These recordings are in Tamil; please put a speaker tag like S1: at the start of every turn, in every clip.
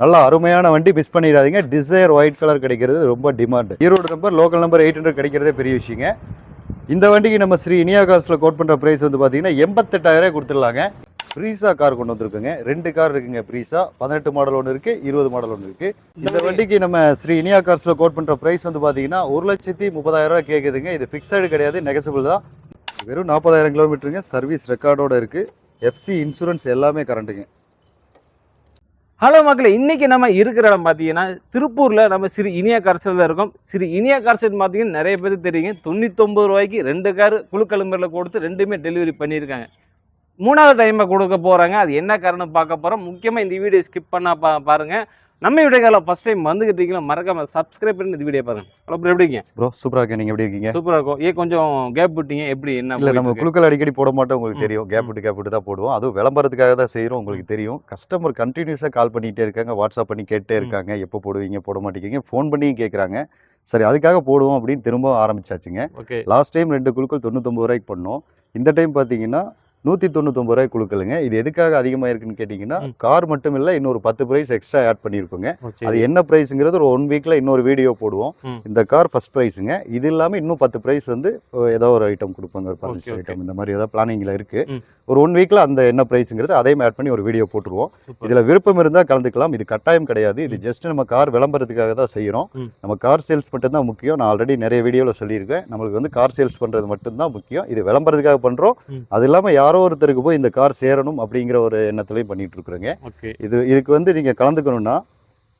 S1: நல்ல அருமையான வண்டி, மிஸ் பண்ணிடாதீங்க. டிசைர் ஒயிட் கலர் கிடைக்கிறது ரொம்ப demand. Erode number, local number 800 கிடைக்கிறதே பெரிய விஷயங்க. இந்த வண்டிக்கு நம்ம ஸ்ரீ இனியா கார்ஸ்ல கோட் பண்ற பிரைஸ் வந்து பாத்தீங்கன்னா 88,000 கொடுத்துடலாங்க. ப்ரீஸா கார் கொண்டு வந்திருக்குங்க. 2 கார் இருக்குங்க ப்ரீஸா. 18 மாடல் ஒன்று இருக்கு, 20 மாடல் ஒன்று இருக்கு. இந்த வண்டிக்கு நம்ம ஸ்ரீ இனியா கார்ஸ்ல கோட் பண்ற பிரைஸ் வந்து பாத்தீங்கன்னா 1,30,000 கேக்குதுங்க. இது பிக்சடு கிடையாது, நெகசிபிள் தான். வெறும் 40,000 கிலோமீட்டருங்க. சர்வீஸ் ரெக்கார்டோட இருக்கு. எஃப்சி இன்சூரன்ஸ் எல்லாமே கரண்ட்டுங்க.
S2: ஹலோ மக்களே, இன்னைக்கு நம்ம இருக்கிற இடம் பார்த்தீங்கன்னா திருப்பூரில் நம்ம ஸ்ரீ இனியா கார்ஸில் இருக்கோம். ஸ்ரீ இனியா கார்ஸ் பார்த்தீங்கன்னா நிறைய பேருக்கு தெரியுங்க. 99 ரூபாய்க்கு 2 கார் குழுக்கலும்பரில் கொடுத்து 2மே டெலிவரி பண்ணியிருக்காங்க. 3வது டைமை கொடுக்க போகிறாங்க. அது என்ன காரணம் பார்க்க போகிறோம். முக்கியமாக இந்த வீடியோ ஸ்கிப் பண்ணால் பாருங்கள். நம்ம வீடியோக்கால ஃபஸ்ட் டைம் வந்துகிட்டு இருக்கீங்களா, மறக்காம சப்ஸ்கிரைப் பண்ணி இந்த வீடியோ பாருங்க. ஹலோ ப்ரோ, எப்படி இருக்கீங்க?
S1: ப்ரோ சூப்பராக இருக்கேன். நீங்கள் எப்படி இருக்கீங்க?
S2: சூப்பராக இருக்கும். கொஞ்சம் கேப் விட்டீங்க, எப்படி என்ன?
S1: இல்லை, நம்ம குழுக்கள் அடிக்கடி போட மாட்டோம், உங்களுக்கு தெரியும். கேப் விட்டு தான் போடுவோம். அதுவும் விளம்பரத்துக்காக தான் செய்கிறோம், உங்களுக்கு தெரியும். கஸ்டமர் கண்டினியூஸாக கால் பண்ணிகிட்டே இருக்காங்க, வாட்ஸ்அப் பண்ணி கேட்டே இருக்காங்க. எப்போ போடுவீங்க, போட மாட்டேங்கிறீங்க, ஃபோன் பண்ணியும் கேட்குறாங்க. சரி, அதுக்காக போடுவோம் அப்படின்னு திரும்ப ஆரம்பிச்சாச்சுங்க. லாஸ்ட் டைம் 2 குழுக்கள் 99 ரூபாய்க்கு பண்ணோம். இந்த டைம் பார்த்தீங்கன்னா 199 ரூபாய் குழுக்களுங்க. இது எதுக்காக அதிகமாக இருக்குன்னு கேட்டிங்கன்னா, கார் மட்டும் இல்லை, இன்னொரு 10 ப்ரைஸ் எக்ஸ்ட்ரா ஆட் பண்ணியிருக்கோங்க. அது என்ன ப்ரைஸுங்கிறது ஒரு 1 வீக்கில் இன்னொரு வீடியோ போடுவோம். இந்த கார் ஃபர்ஸ்ட் ப்ரைஸுங்க. இது இல்லாமல் இன்னும் 10 ப்ரைஸ் வந்து ஏதோ ஒரு ஐட்டம் கொடுப்பாங்க, ஒரு 15 ஐட்டம் இந்த மாதிரி ஏதாவது பிளானிங்கில் இருக்குது. ஒரு 1 வீக்கில் அந்த என்ன ப்ரைஸுங்கிறது அதையும் ஆட் பண்ணி ஒரு வீடியோ போட்டுருவோம். இதில் விருப்பம் இருந்தால் கலந்துக்கலாம். இது கட்டாயம் கிடையாது. இது ஜஸ்ட் நம்ம கார் விளம்பரத்துக்காக தான் செய்கிறோம். நம்ம கார் சேல்ஸ் மட்டும்தான் முக்கியம். நான் ஆல்ரெடி நிறைய வீடியோவில் சொல்லியிருக்கேன். நம்மளுக்கு வந்து கார் சேல்ஸ் பண்ணுறது மட்டும்தான் முக்கியம். இது விளம்பரத்துக்காக பண்ணுறோம். அது இல்லாமல் யாரோ ஒருத்தருக்கு போய் இந்த கார் சேரணும் அப்படிங்கிற ஒரு எண்ணத்துலையும் பண்ணிட்டு இருக்கிறேங்க. இதுக்கு வந்து நீங்கள் கலந்துக்கணும்னா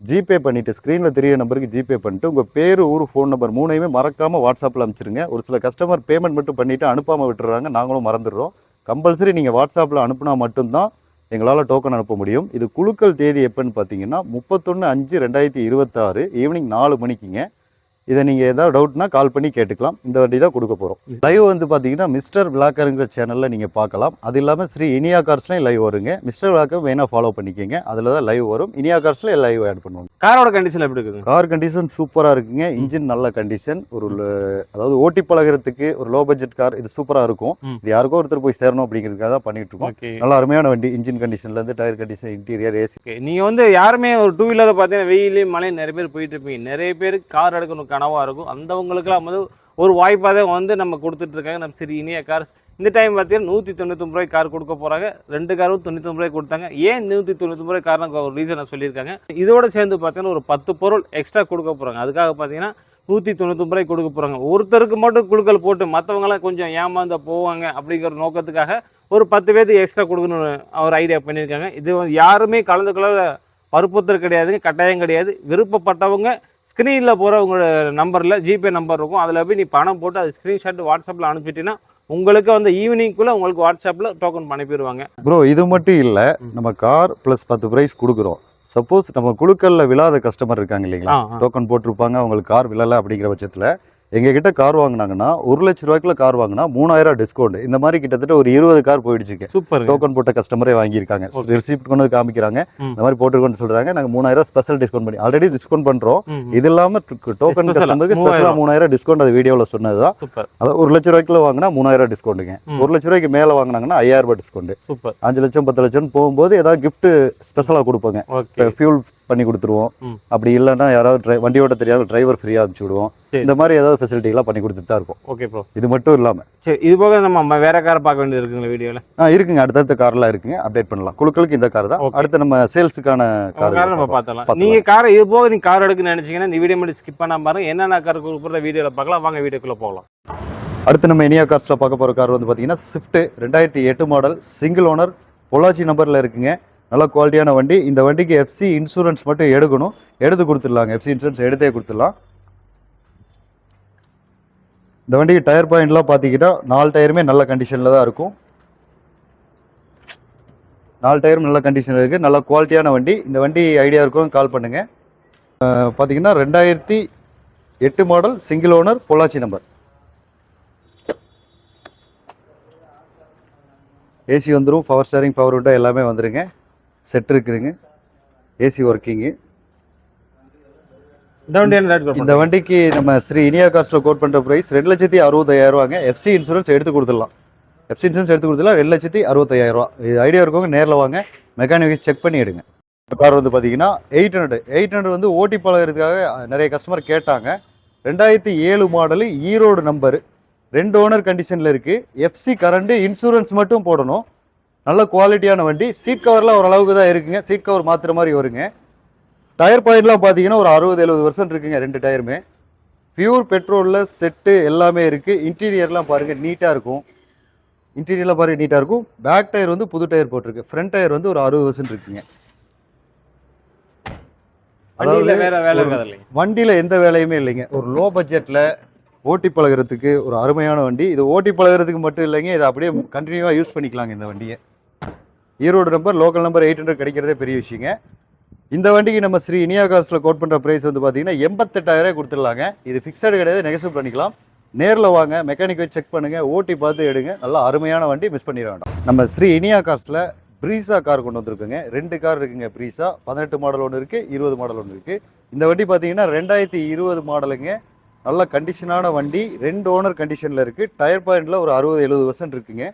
S1: ஜிபே பண்ணிட்டு, ஸ்க்ரீனில் தெரிய நம்பருக்கு ஜிபே பண்ணிட்டு உங்கள் பேர், ஊர், ஃபோன் நம்பர் 3யுமே மறக்காமல் வாட்ஸ்அப்பில் அனுப்பிச்சிருங்க. ஒரு சில கஸ்டமர் பேமெண்ட் மட்டும் பண்ணிவிட்டு அனுப்பாமல் விட்டுறாங்க, நாங்களும் மறந்துடுறோம். கம்பல்சரி நீங்கள் வாட்ஸ்அப்பில் அனுப்புனா மட்டும்தான் எங்களால் டோக்கன் அனுப்ப முடியும். இது குழுக்கள் தேதி எப்போன்னு பார்த்தீங்கன்னா 31/5/2026 ஈவினிங் 4 மணிக்குங்க. இதை நீங்கள் ஏதாவது டவுட்னா கால் பண்ணி கேட்டுக்கலாம். இந்த வண்டி தான் கொடுக்க போகிறோம். லைவ் வந்து பார்த்தீங்கன்னா மிஸ்டர் விளாக்கருங்கிற சேனலில் நீங்கள் பார்க்கலாம். அது இல்லாமல் ஸ்ரீ இனியா கார்ஸ்லையும் லைவ் வருங்க. மிஸ்டர் விளாக்கர் வேணால் ஃபாலோ பண்ணிக்கோங்க, அதில் தான் லைவ் வரும். இனியா கார்ஸில் லைவ் ஆட் பண்ணுவாங்க.
S2: காரோட கண்டிஷன் எப்படி இருக்குது?
S1: கார் கண்டிஷன் சூப்பராக இருக்குங்க. இன்ஜின் நல்ல கண்டிஷன். அதாவது ஓட்டி பழகிறதுக்கு ஒரு லோ பட்ஜெட் கார் இது சூப்பராக இருக்கும். இது யாருக்கோ ஒருத்தர் போய் சேரணும் அப்படிங்கிறதுக்காக தான் பண்ணிட்டு இருக்கோம். நல்ல அருமையான வண்டி. இன்ஜின் கண்டிஷன்லேருந்து டயர் கண்டிஷன், இன்டீரியர், ஏசி.
S2: நீங்கள் வந்து யாருமே ஒரு 2 வீலரை பார்த்தீங்கன்னா வெயிலையும் மழையும் நிறைய பேர் போயிட்டு இருப்பீங்க. நிறைய பேர் கார் எடுக்கணும் கனவாக இருக்கும். அந்தவங்களுக்குலாம் வந்து ஒரு வாய்ப்பாக தான் வந்து நம்ம கொடுத்துட்ருக்காங்க நம்ம ஸ்ரீ இனியா கார்ஸ். இந்த டைம் பார்த்தீங்கன்னா 199 ரூபாய் கார் கொடுக்க போகிறாங்க. 2 காரும் 99 ரூபாய் கொடுத்தாங்க. ஏன் 199 ரூபாய் காரணம் ஒரு ரீசனை சொல்லியிருக்காங்க. இதோட சேர்ந்து பார்த்தீங்கன்னா ஒரு 10 பொருள் எக்ஸ்ட்ரா கொடுக்க போகிறாங்க. அதுக்காக பார்த்தீங்கன்னா 199 ரூபாய் கொடுக்க போகிறாங்க. ஒருத்தருக்கு மட்டும் குழுக்கள் போட்டு மற்றவங்களாம் கொஞ்சம் ஏமாந்த போவாங்க அப்படிங்கிற நோக்கத்துக்காக ஒரு 10 பேருக்கு எக்ஸ்ட்ரா கொடுக்கணும்னு ஒரு ஐடியா பண்ணியிருக்காங்க. இது யாருமே கலந்துக்கொள்ள வற்புறுத்தல் கிடையாதுங்க, கட்டாயம் கிடையாது. விருப்பப்பட்டவங்க ஸ்க்ரீனில் போகிற உங்களோட நம்பரில் ஜிபே நம்பர் இருக்கும், அதில் போய் நீ பணம் போட்டு அது ஸ்க்ரீன்ஷாட் வாட்ஸ்அப்பில் அனுப்பிச்சிட்டிங்கன்னா உங்களுக்கு வந்து ஈவினிங்குள்ளே உங்களுக்கு வாட்ஸ்அப்பில் டோக்கன் அனுப்பிடுவாங்க.
S1: ப்ரோ இது மட்டும் இல்லை, நம்ம கார் ப்ளஸ் 10 ப்ரைஸ் கொடுக்குறோம். சப்போஸ் நம்ம குழுக்களில் விழாத கஸ்டமர் இருக்காங்க இல்லைங்களா, டோக்கன் போட்டிருப்பாங்க, அவங்களுக்கு கார் விழலை அப்படிங்கிற பட்சத்தில் எங்ககிட்ட கார் வாங்கினாங்கன்னா 1 லட்ச ரூபாய்க்குள்ள கார் வாங்கினா 3000 டிஸ்கவுண்ட். இந்த மாதிரி கிட்டத்தட்ட ஒரு 20 கார் போயிடுச்சுங்க.
S2: சூப்பர்.
S1: டோக்கன் போட்ட கஸ்டமரே வாங்கியிருக்காங்க. ரிசிப்ட் கொண்டு வந்து காமிக்கிறாங்க, இந்த மாதிரி போட்டிருக்கோன்னு சொல்றாங்க. நாங்கள் 3000 ஸ்பெஷல் டிஸ்கவுண்ட் பண்ணி ஆல்ரெடி டிஸ்கவுண்ட் பண்றோம். இது இல்லாமல் டோக்கன் கஸ்டமருக்கு ஸ்பெஷலாக 3000 டிஸ்கவுண்ட். அது வீடியோவில் சொன்னதுதான். அதாவது 1 லட்ச ரூபாய்க்குள்ள வாங்கினா 3000 டிஸ்கவுண்ட்டுங்க. 1 லட்ச ரூபாய்க்கு மேலே வாங்கினாங்கன்னா 5000 ரூபாய் டிஸ்கவுண்ட். 5 லட்சம் 10 லட்சம் போகும்போது ஏதாவது கிஃப்ட் ஸ்பெஷலாக கொடுப்பாங்க. ஃபியூல் பண்ணி கொடுத்துருவோம். அப்படி இல்லைன்னா யாராவது வண்டி ஓட்ட தெரியாத டிரைவர் ஃப்ரீயாக அனுப்பிச்சு விடுவோம். இந்த மாதிரி ஏதாவது ஃபெசிலிட்டிலாம் பண்ணி கொடுத்துட்டு தான் இருக்கும்.
S2: Okay bro.
S1: இது மட்டும் இல்லாமல்
S2: சரி, இது போக நம்ம வேற காரை பார்க்க வேண்டியது இருக்குங்களா வீடியோவில்?
S1: இருக்குங்க, அடுத்தடுத்த கார்லாம் இருக்குங்க, அப்டேட் பண்ணலாம். குழுக்களுக்கு இந்த கார் தான். அடுத்து நம்ம சேல்ஸுக்கான கார்
S2: நம்ம பார்த்தலாம். நீங்கள் கார் இது போக நீங்கள் கார் எடுக்குன்னு நினச்சிங்கன்னா இந்த வீடியோ மட்டும் ஸ்கிப் பண்ணாமல் பாருங்க. என்னென்ன கார் கொடுக்குற வீடியோவில் பார்க்கலாம். வாங்க வீடியோக்குள்ளே போகலாம்.
S1: அடுத்து நம்ம இனியா கார்ஸில் பார்க்க போகிற கார் வந்து பார்த்தீங்கன்னா Swift 2008 model, single owner, Pollachi நம்பரில் இருக்குங்க. நல்ல குவாலிட்டியான வண்டி. இந்த வண்டிக்கு எஃப்சி இன்சூரன்ஸ் மட்டும் எடுக்கணும், எடுத்து கொடுத்துடலாங்க. எஃப்சி இன்சூரன்ஸ் எடுத்தே கொடுத்துடலாம். இந்த வண்டிக்கு டயர் பாயிண்ட்லாம் பார்த்தீங்கன்னா 4 டயருமே நல்ல கண்டிஷனில் தான் இருக்கும். 4 டயரும் நல்ல கண்டிஷனில் இருக்குது. நல்ல குவாலிட்டியான வண்டி. இந்த வண்டி ஐடியா இருக்கும், கால் பண்ணுங்கள். பார்த்தீங்கன்னா 2008 model, single owner, Pollachi number. AC வந்துடும், பவர் ஸ்டேரிங், பவர் விண்டோ எல்லாமே வந்துடுங்க. செட் இருக்குதுங்க, ஏசி ஒர்க்கிங்கு. இந்த வண்டிக்கு நம்ம ஸ்ரீ இனியா கார்ஸில் கோட் பண்ணுற ப்ரைஸ் 2,60,000 ரூபாங்க. எஃப்சி இன்சூரன்ஸ் எடுத்து கொடுத்துடலாம். எஃப்சி இன்சூரன்ஸ் எடுத்து கொடுத்துடலாம் 2,65,000 ரூபா. இது ஐடியா இருக்கவங்க நேரில் வாங்க, மெக்கானிக் செக் பண்ணி எடுங்க. கார் வந்து பார்த்தீங்கன்னா 800 வந்து ஓட்டி பழகிறதுக்காக நிறைய கஸ்டமர் கேட்டாங்க. 2007 மாடலு, ஈரோடு நம்பரு, 2 ஓனர் கண்டிஷனில் இருக்குது. எஃப்சி கரண்ட், இன்சூரன்ஸ் மட்டும் போடணும். நல்ல குவாலிட்டியான வண்டி. சீட் கவர்லாம் ஓரளவுக்கு தான் இருக்குங்க. சீட் கவர் மாற்றுற மாதிரி வருங்க. டயர் பாயிண்ட்லாம் பார்த்தீங்கன்னா ஒரு 60-70% இருக்குங்க 2 டயருமே. பியூர் பெட்ரோலில் செட்டு எல்லாமே இருக்குது. இன்டீரியர்லாம் பாருங்கள் நீட்டாக இருக்கும். இன்டீரியர்லாம் பாருங்கள் நீட்டாக இருக்கும். பேக் டயர் வந்து புது டயர் போட்டிருக்கு. ஃப்ரண்ட் டயர் வந்து ஒரு 60% இருக்குங்க.
S2: வண்டியில வேற வேலை இருக்காது இல்லைங்க?
S1: வண்டியில் எந்த வேலையுமே இல்லைங்க. ஒரு லோ பட்ஜெட்டில் ஓட்டி பழகிறதுக்கு ஒரு அருமையான வண்டி. இது ஓட்டி பழகிறதுக்கு மட்டும் இல்லைங்க, இதை அப்படியே கண்டினியூவாக யூஸ் பண்ணிக்கலாங்க இந்த வண்டியை. ஈரோடு நம்பர், லோக்கல் நம்பர் 800 கிடைக்கிறதே பெரிய விஷயங்க. இந்த வண்டிக்கு நம்ம ஸ்ரீ இனியா கார்ஸில் கோட் பண்ணுற ப்ரைஸ் வந்து பார்த்தீங்கன்னா 88,000 கொடுத்துடலாங்க. இது ஃபிக்ஸடு கிடையாது, நெகசிவ் பண்ணிக்கலாம். நேரில் வாங்க, மெக்கானிக் வச்சு செக் பண்ணுங்கள், ஓட்டி பார்த்து எடுங்க. நல்லா அருமையான வண்டி, மிஸ் பண்ணிட வேண்டாம். நம்ம ஸ்ரீ இனியா கார்ஸில் ப்ரீஸா கார் கொண்டு வந்திருக்குங்க. 2 கார் இருக்குங்க ப்ரீஸா. 18 மாடல் ஒன்று இருக்குது, 20 மாடல் ஒன்று இருக்குது. இந்த வண்டி பார்த்தீங்கன்னா 2020 மாடலுங்க. நல்ல கண்டிஷனான வண்டி, 2 ஓனர் கண்டிஷனில் இருக்குது. டயர் பாயிண்டில் ஒரு 60-70% இருக்குங்க.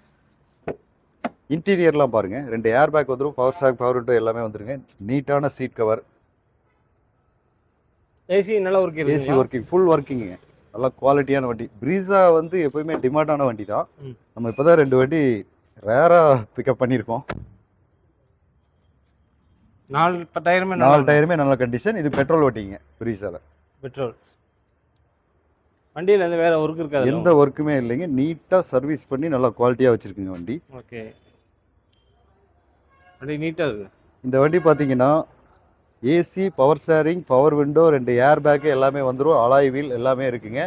S1: இன்டீரியர்லாம் பாருங்கள், 2 ஏர் பேக் வந்துடும், பவர் ஸ்டாக், பவர் விண்டோ எல்லாமே வந்துருங்க. நீட்டான சீட் கவர்,
S2: ஏசி நல்லா ஒர்க் இருக்கு.
S1: ஏசி ஒர்க்கிங், ஃபுல் ஒர்க்கிங்க. நல்லா குவாலிட்டியான வண்டி. ப்ரீஸா வந்து எப்போயுமே டிமாண்டான வண்டி தான். நம்ம இப்போ தான் 2 வண்டி ரேராக பிக்கப் பண்ணியிருக்கோம்.
S2: 4 டயருமே
S1: 4 டயருமே நல்ல கண்டிஷன். இது பெட்ரோல் வண்டிங்க ப்ரீஸாவில்.
S2: பெட்ரோல் வண்டியில் எந்த வேற ஒர்க் இருக்காது?
S1: எந்த ஒர்க்குமே இல்லைங்க. நீட்டாக சர்வீஸ் பண்ணி நல்லா குவாலிட்டியாக வச்சுருக்குங்க வண்டி.
S2: ஓகே, வண்டி நீட்டாக இருக்குது. இந்த
S1: வண்டி பார்த்தீங்கன்னா AC, power steering, power window, 2 air bag எல்லாமே வந்துடும். அலாய் வீல் எல்லாமே இருக்குங்க.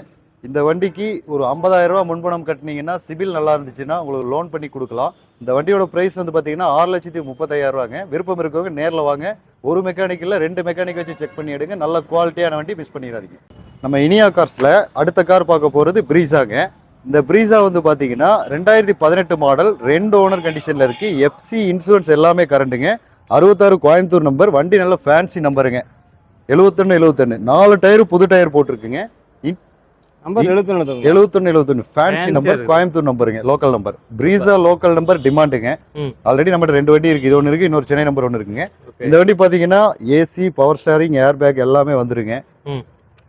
S1: இந்த வண்டிக்கு ஒரு 50,000 ரூபா முன்பணம் கட்டினீங்கன்னா, சிபில் நல்லா இருந்துச்சுன்னா உங்களுக்கு லோன் பண்ணி கொடுக்கலாம். இந்த வண்டியோட ப்ரைஸ் வந்து பார்த்தீங்கன்னா 6,35,000 ரூபாங்க. விருப்பம் இருக்கவங்க நேரில் வாங்க. ஒரு மெக்கானிக் இல்லை, 2 மெக்கானிக் வச்சு செக் பண்ணி எடுங்க. நல்ல குவாலிட்டியான வண்டி, மிஸ் பண்ணிடாதீங்க. நம்ம இனியா கார்ஸில் அடுத்த கார் பார்க்க போகிறது ப்ரீஸாங்க. இந்த ப்ரீஸா வந்து பார்த்தீங்கன்னா 2018 மாடல், 2 ஓனர் கண்டிஷனில் இருக்குது. எஃப்சி, இன்சூரன்ஸ் எல்லாமே கரண்டுங்க. 66 கோயம்புத்தூர் நம்பர். வண்டி நல்ல ஃபேன்சி நம்பருங்க. 71 4 டயரு புது டயர் போட்டிருக்குங்க.
S2: நம்பர்
S1: 71 ஃபேன்சி நம்பர், கோயம்புத்தூர் நம்பருங்க, local number. Brezza local number டிமாண்டுங்க. ஆல்ரெடி நம்ம 2 வண்டி இருக்குது. இது ஒன்று இருக்குது, இன்னொரு சென்னை நம்பர் ஒன்று இருக்குங்க. இந்த வண்டி பார்த்தீங்கன்னா AC, power starting, air bag எல்லாமே வந்துருங்க.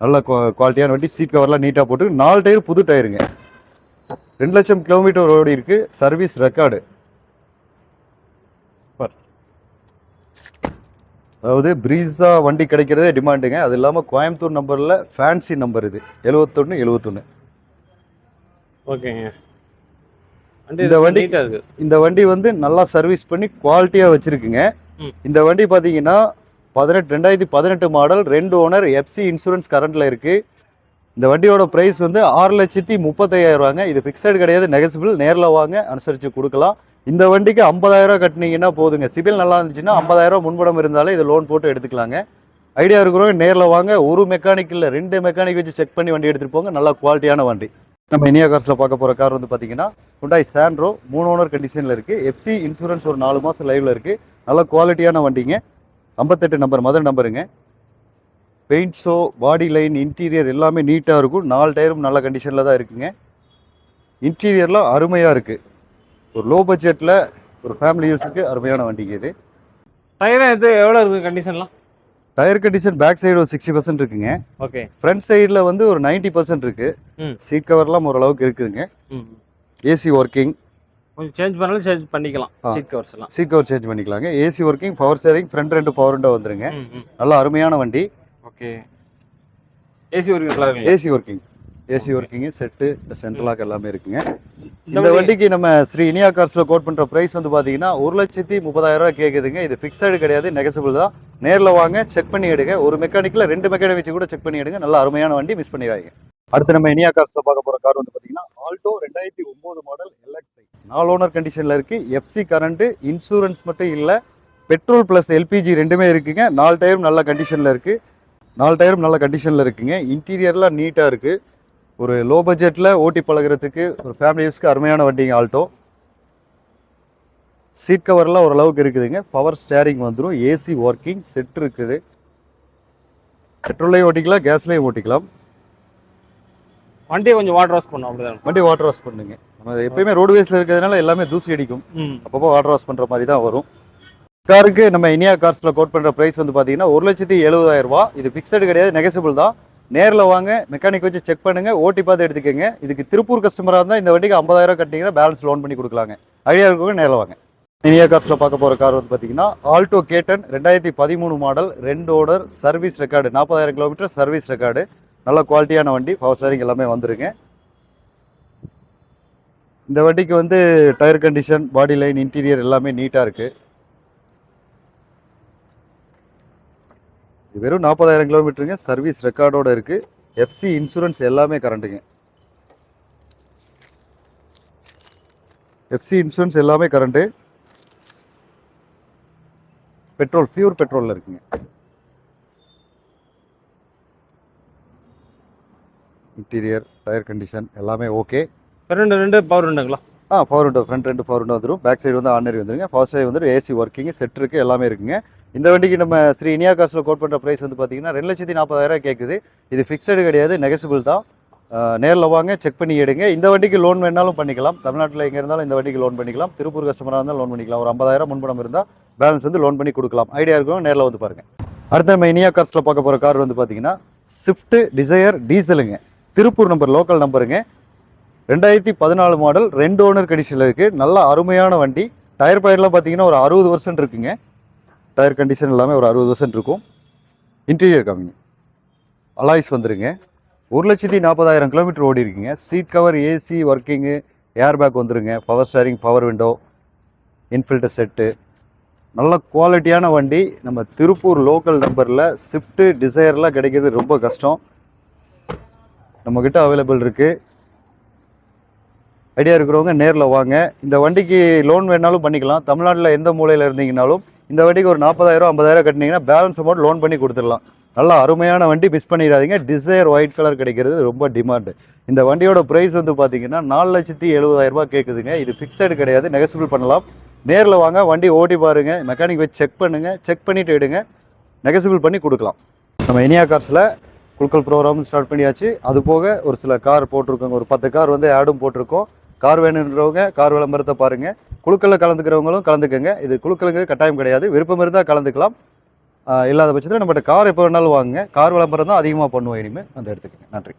S1: நல்ல குவாலிட்டியான வண்டி. சீட் கவர்லாம் நீட்டாக போட்டு 4 டயர் புது டயருங்க. 2 லட்சம் கிலோமீட்டர் ஓடி இருக்கு. Service record. அதாவது ப்ரீஸா வண்டி கிடைக்கிறதே டிமாண்டுங்க. அது இல்லாமல் கோயம்புத்தூர் நம்பரில் ஃபேன்சி நம்பர் இது 71.
S2: ஓகேங்க.
S1: இந்த வண்டி வந்து நல்லா சர்வீஸ் பண்ணி குவாலிட்டியாக வச்சுருக்குங்க. இந்த வண்டி பார்த்தீங்கன்னா 2018 மாடல், 2 ஓனர், எஃப்சி, இன்சூரன்ஸ் கரண்டில் இருக்குது. இந்த வண்டியோட ப்ரைஸ் வந்து 6,35,000 ரூபாங்க. இது ஃபிக்ஸடு கிடையாது, நெகசிபிள். நேரில் வாங்க, அனுசரித்து கொடுக்கலாம். இந்த வண்டிக்கு 50,000 ரூபா கட்டினீங்கன்னா போதுங்க. சிபில் நல்லா இருந்துச்சுன்னா 50,000 ரூபா முன்படம் இருந்தாலே இது லோன் போட்டு எடுத்துக்கலாங்க. ஐடியா இருக்கிறவங்க நேரில் வாங்க. ஒரு மெக்கானிக் இல்லை, 2 மெக்கானிக் வச்சு செக் பண்ணி வண்டி எடுத்துகிட்டு போங்க. நல்லா குவாலிட்டியான வண்டி. நம்ம இனியா கார்ஸில் பார்க்க போகிற கார் வந்து பார்த்தீங்கன்னா ஹுண்டாய் சாண்ட்ரோ, 3 ஓனர் கண்டிஷனில் இருக்குது. எஃப்சி, இன்சூரன்ஸ் ஒரு 4 மாதம் லைவில் இருக்குது. நல்ல குவாலிட்டியான வண்டிங்க. 58 நம்பர், மதர் நம்பருங்க. Paint show, body line, interior எல்லாமே நீட்டாக இருக்கும். 4 டயரும் நல்ல கண்டிஷனில் தான் இருக்குங்க. இன்டீரியர்லாம் அருமையாக இருக்குது. ஒரு லோ பட்ஜெட்டில் ஒரு ஃபேமிலி யூஸுக்கு அருமையான வண்டிங்க இது.
S2: டயர் எவ்வளோ இருக்குது கண்டிஷன்லாம்?
S1: டயர் கண்டிஷன் பேக் சைடு ஒரு 60% இருக்குங்க.
S2: ஓகே.
S1: ஃப்ரண்ட் சைடில் வந்து ஒரு 90% இருக்குது. சீட் கவர்லாம் ஓரளவுக்கு இருக்குதுங்க. AC working.
S2: கொஞ்சம் சேஞ்ச் பண்ணாலும் சேஞ்ச் பண்ணிக்கலாம்.
S1: சீட் கவர் சேஞ்ச் பண்ணிக்கலாங்க. AC working, power steering, front 2 power window வந்துருங்க. நல்லா அருமையான வண்டி.
S2: Okay. AC working
S1: set, central lock எல்லாமே இருக்குங்க. இந்த வண்டிக்கு நம்ம ஸ்ரீ இனியா கார்ஸில் கோட் பண்ணுற ப்ரைஸ் வந்து பார்த்தீங்கன்னா 1,30,000 ரூபா கேட்குதுங்க. இது ஃபிக்ஸடு கிடையாது, நெகசிபிள் தான். நேரில் வாங்க, செக் பண்ணி எடுங்க. ஒரு மெக்கானிக்கில் 2 மெக்கானிக் வச்சு கூட செக் பண்ணி எடுங்க. நல்ல அருமையான வண்டி, மிஸ் பண்ணிடாதீங்க. அடுத்து நம்ம இனியா கார்ஸில் பார்க்க போகிற கார் வந்து பார்த்தீங்கன்னா ஆல்டோ 2009 மாடல் எல்எக்ஸ்ஐ. 4 ஓனர் கண்டிஷனில் இருக்குது. எஃப்சி கரண்ட்டு, இன்சூரன்ஸ் மட்டும் இல்லை, பெட்ரோல் ப்ளஸ் எல்பிஜி ரெண்டுமே இருக்குங்க. 4 டயரும் நல்ல கண்டிஷனில் இருக்குங்க. இன்டீரியர்லாம் நீட்டாக இருக்குது. ஒரு லோ பட்ஜெட்டில் ஓட்டி பழகிறதுக்கு ஒரு ஃபேமிலி யூஸ்க்கு அருமையான வண்டிங்க ஆல்டோ. சீட் கவர்லாம் ஓரளவுக்கு இருக்குதுங்க. பவர் ஸ்டேரிங் வந்துடும். ஏசி ஒர்க்கிங், செட் இருக்குது. பெட்ரோல்லையும் ஓட்டிக்கலாம், கேஸ்லையும் ஓட்டிக்கலாம்.
S2: வண்டியை கொஞ்சம் வாட்டர் வாஷ் பண்ணும். அப்படிதான்
S1: வண்டி வாட்டர் வாஷ் பண்ணுங்க. நம்ம எப்பயுமே ரோடு வேஸில் இருக்கிறதுனால எல்லாமே தூசி அடிக்கும். அப்பப்போ வாட்டர் வாஷ் பண்ணுற மாதிரி தான் வரும். காருக்கு நம்ம இனியா கார்ஸில் கோட் பண்ணுற ப்ரைஸ் வந்து பார்த்தீங்கன்னா 1,70,000 ரூபா. இது ஃபிக்ஸடு கிடையாது, நெகசிபிள் தான். நேரில் வாங்க, மெக்கானிக் வச்சு செக் பண்ணுங்கள், ஓட்டி பார்த்து எடுத்துக்கோங்க. இதுக்கு திருப்பூர் கஸ்டமராக இருந்தால் இந்த வண்டிக்கு 50,000 கட்டிங்கன்னா பேலன்ஸ் லோன் பண்ணி கொடுக்கலாங்க. ஐடியா இருக்கவங்க நேரில் வாங்க. இனியா கார்ஸில் பார்க்க போகிற கார் வந்து பார்த்தீங்கன்னா ஆல்டோ கேட்டன் 2013 model, 2 owner, service record, 40,000 kilometre service record. நல்ல குவாலிட்டியான வண்டி, பவர் ஸ்டேரிங் எல்லாமே வந்துருங்க. இந்த வண்டிக்கு வந்து tyre condition, body line, interior எல்லாமே நீட்டாக இருக்குது. இது வெறும் 40,000 கிலோமீட்டருங்க, சர்வீஸ் ரெக்கார்டோட இருக்குது. எஃப்சி இன்சூரன்ஸ் எல்லாமே கரண்ட்டுங்க. எஃப்சி இன்சூரன்ஸ் எல்லாமே கரண்ட்டு. பெட்ரோல், பியூர் பெட்ரோலில் இருக்குங்க. இன்டீரியர், டயர் கண்டிஷன் எல்லாமே ஓகே.
S2: ரெண்டு பவர் விண்டோங்களா?
S1: பவர் விண்டோ, ஃப்ரண்ட் ரெண்டு பவர் விண்டோ வந்துடும். பேக் சைடு வந்து ஆர்டினரி வந்துருங்க. ஃபர்ஸ்ட் சைடு வந்து ஏசி ஒர்க்கிங் செட் இருக்குது, எல்லாமே இருக்குங்க. இந்த வண்டிக்கு நம்ம ஸ்ரீ இனியா கார்ஸில் கோட் பண்ணுற ப்ரைஸ் வந்து பார்த்தீங்கன்னா 2,40,000 கேட்குது. இது ஃபிக்ஸடு கிடையாது, நெகசிபிள் தான். நேரில் வாங்க, செக் பண்ணி எடுங்க. இந்த வண்டிக்கு லோன் வேணாலும் பண்ணிக்கலாம். தமிழ்நாட்டில் எங்கே இருந்தாலும் இந்த வண்டிக்கு லோன் பண்ணிக்கலாம். திருப்பூர் கஸ்டமராக இருந்தாலும் லோன் பண்ணிக்கலாம். ஒரு 50,000 முன்பணம் இருந்தால் பேலன்ஸ் வந்து லோன் பண்ணி கொடுக்கலாம். ஐடியா இருக்கவங்க நேரில் வந்து பாருங்கள். அடுத்து நம்ம இனியா கார்ஸில் பார்க்க போகிற கார் வந்து பார்த்தீங்கன்னா ஸ்விஃப்ட் டிசையர் டீசலுங்க. திருப்பூர் நம்பர், லோக்கல் நம்பருங்க. 2014 மாடல், 2 ஓனர் கண்டிஷனில் இருக்குது. நல்ல அருமையான வண்டி. டயர் பயர்லாம் பார்த்தீங்கன்னா ஒரு 60% இருக்குங்க. டயர் கண்டிஷன் எல்லாமே ஒரு 60% இருக்கும். இன்டீரியர் கம்மி, அலாய்ஸ் வந்துருங்க. 1,40,000 கிலோமீட்டர் ஓடி இருக்குங்க. Seat cover, AC working, air bag வந்துருங்க. பவர் ஸ்டேரிங், பவர் விண்டோ, இன்ஃபில்டர் செட்டு. நல்ல குவாலிட்டியான வண்டி. நம்ம திருப்பூர் லோக்கல் நம்பரில் ஸ்விஃப்ட் டிசையர்லாம் கிடைக்கிறது ரொம்ப கஷ்டம். நம்மக்கிட்ட அவைலபிள் இருக்குது. ஐடியா இருக்கிறவங்க நேரில் வாங்க. இந்த வண்டிக்கு லோன் வேணாலும் பண்ணிக்கலாம். தமிழ்நாட்டில் எந்த மூலையில் இருந்தீங்கனாலும் இந்த வண்டிக்கு ஒரு 40,000 50,000 கட்டினீங்கன்னா பேலன்ஸ் அமௌண்ட் லோன் பண்ணி கொடுத்துடலாம். நல்லா அருமையான வண்டி, மிஸ் பண்ணிடாதீங்க. டிசையர் ஒயிட் கலர் கிடைக்கிறது ரொம்ப டிமாண்டு. இந்த வண்டியோட ப்ரைஸ் வந்து பார்த்தீங்கன்னா 4,70,000 ரூபா கேட்குதுங்க. இது ஃபிக்ஸடு கிடையாது, நெகசிபிள் பண்ணலாம். நேரில் வாங்க, வண்டி ஓட்டி பாருங்கள், மெக்கானிக் வச்சு செக் பண்ணுங்கள். செக் பண்ணிவிட்டு எடுங்க, நெகசிபிள் பண்ணி கொடுக்கலாம். நம்ம இனியா கார்ஸில் குழுக்கள் ப்ரோக்ராம் ஸ்டார்ட் பண்ணியாச்சு. அது போக ஒரு சில கார் போட்டிருக்கோங்க. ஒரு 10 கார் வந்து ஆடும் போட்டிருக்கோம். கார் வேணுன்றவங்க கார் விளம்பரத்தை பாருங்கள். குழுக்களில் கலந்துக்கிறவங்களும் கலந்துக்கங்க. இது குழுக்களுக்கு கட்டாயம் கிடையாது, விருப்பம் இருந்தால் கலந்துக்கலாம். இல்லாத பட்சத்தில் நம்மகிட்ட கார் எப்போ வேணாலும் வாங்குங்க. கார் விளம்பரம் தான் அதிகமாக பண்ணுவோம் இனிமேல், அந்த எடுத்துக்கங்க. நன்றி.